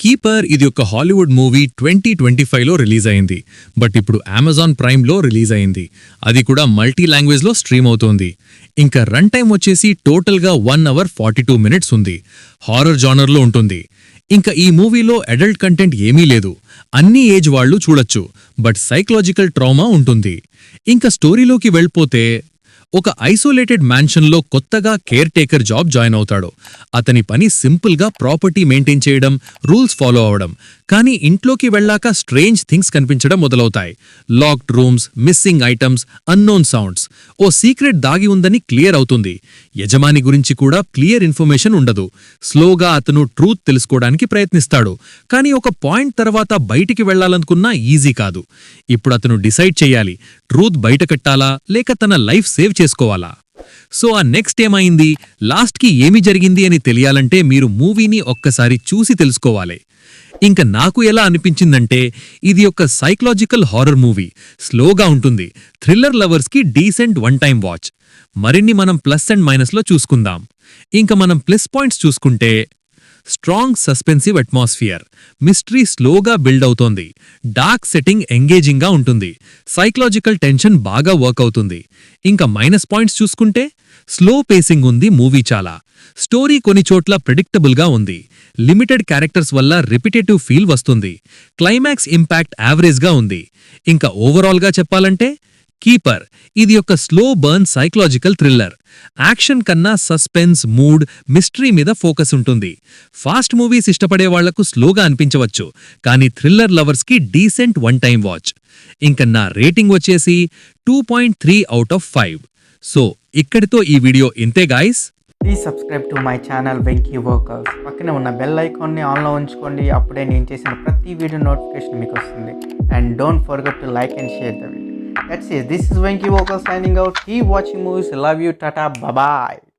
Keeper ఇది ఒక Hollywood movie 2025లో release అయింది. బట్ ఇప్పుడు అమెజాన్ ప్రైమ్లో రిలీజ్ అయింది. అది కూడా మల్టీ లాంగ్వేజ్లో స్ట్రీమ్ అవుతోంది. ఇంకా రన్ టైం వచ్చేసి టోటల్గా 1 అవర్ 42 మినిట్స్ ఉంది. హారర్ జానర్లో ఉంటుంది. ఇంకా ఈ మూవీలో అడల్ట్ కంటెంట్ ఏమీ లేదు. అన్ని ఏజ్ వాళ్ళు చూడొచ్చు. బట్ సైకలాజికల్ ట్రామా ఉంటుంది. ఇంకా స్టోరీలోకి వెళ్ళిపోతే ఒక ఐసోలేటెడ్ మ్యాన్షన్లో కొత్తగా కేర్ టేకర్ జాబ్ జాయిన్ అవుతాడు. అతని పని సింపుల్గా ప్రాపర్టీ మెయింటైన్ చేయడం, రూల్స్ ఫాలో అవడం. కానీ ఇంట్లోకి వెళ్ళాక స్ట్రేంజ్ థింగ్స్ కనిపించడం మొదలవుతాయి. Locked rooms, missing items, unknown sounds. ఓ సీక్రెట్ దాగి ఉందని క్లియర్ అవుతుంది. యజమాని గురించి కూడా క్లియర్ ఇన్ఫర్మేషన్ ఉండదు. స్లోగా అతను ట్రూత్ తెలుసుకోవడానికి ప్రయత్నిస్తాడు. కానీ ఒక పాయింట్ తర్వాత బయటికి వెళ్లాలనుకున్నా ఈజీ కాదు. ఇప్పుడు అతను డిసైడ్ చేయాలి, ట్రూత్ బయట కట్టాలా లేక తన లైఫ్ సేవ్ చేసుకోవాలా. సో ఆ నెక్స్ట్ ఏమైంది, లాస్ట్కి ఏమి జరిగింది అని తెలియాలంటే మీరు మూవీని ఒక్కసారి చూసి తెలుసుకోవాలి. ఇంకా నాకు ఎలా అనిపించిందంటే ఇది ఒక సైకలాజికల్ హారర్ మూవీ. స్లోగా ఉంటుంది. థ్రిల్లర్ లవర్స్కి డీసెంట్ వన్ టైం వాచ్. మరిన్ని మనం ప్లస్ అండ్ మైనస్లో చూసుకుందాం. ఇంకా మనం ప్లస్ పాయింట్స్ చూసుకుంటే స్ట్రాంగ్ సస్పెన్సివ్ అట్మాస్ఫియర్. మిస్టరీ స్లోగా బిల్డ్ అవుతోంది. డార్క్ సెట్టింగ్ ఎంగేజింగ్గా ఉంటుంది. సైకలాజికల్ టెన్షన్ బాగా వర్క్ అవుతుంది. ఇంకా మైనస్ పాయింట్స్ చూసుకుంటే స్లో పేసింగ్ ఉంది మూవీ చాలా. స్టోరీ కొన్ని చోట్ల ప్రెడిక్టబుల్గా ఉంది. లిమిటెడ్ క్యారెక్టర్స్ వల్ల రిపిటేటివ్ ఫీల్ వస్తుంది. క్లైమాక్స్ ఇంపాక్ట్ యావరేజ్గా ఉంది. ఇంకా ఓవరాల్గా చెప్పాలంటే కీపర్ ఇది ఒక slow burn psychological thriller. Action కన్నా సస్పెన్స్, మూడ్, మిస్టరీ మీద ఫోకస్ ఉంటుంది. ఫాస్ట్ మూవీస్ ఇష్టపడే వాళ్లకు స్లోగా అనిపించవచ్చు. కానీ థ్రిల్లర్ లవర్స్కి డీసెంట్ వన్ టైం వాచ్. ఇంకా నా రేటింగ్ వచ్చేసి 2.3 అవుట్ ఆఫ్ 5. సో ఇక్కడితో ఈ వీడియో ఇంతే guys. Please subscribe to my channel Venky workers. పక్కనే ఉన్న బెల్ ఐకాన్ని ఆన్లో ఉంచుకోండి. అప్పుడే నేను చేసిన ప్రతి వీడియో నోటిఫికేషన్ మీకు వస్తుంది. And don't forget to like and share the video. That's it. This is Venky Vocal signing out. Keep watching movies. Love you. Tata. Bye bye.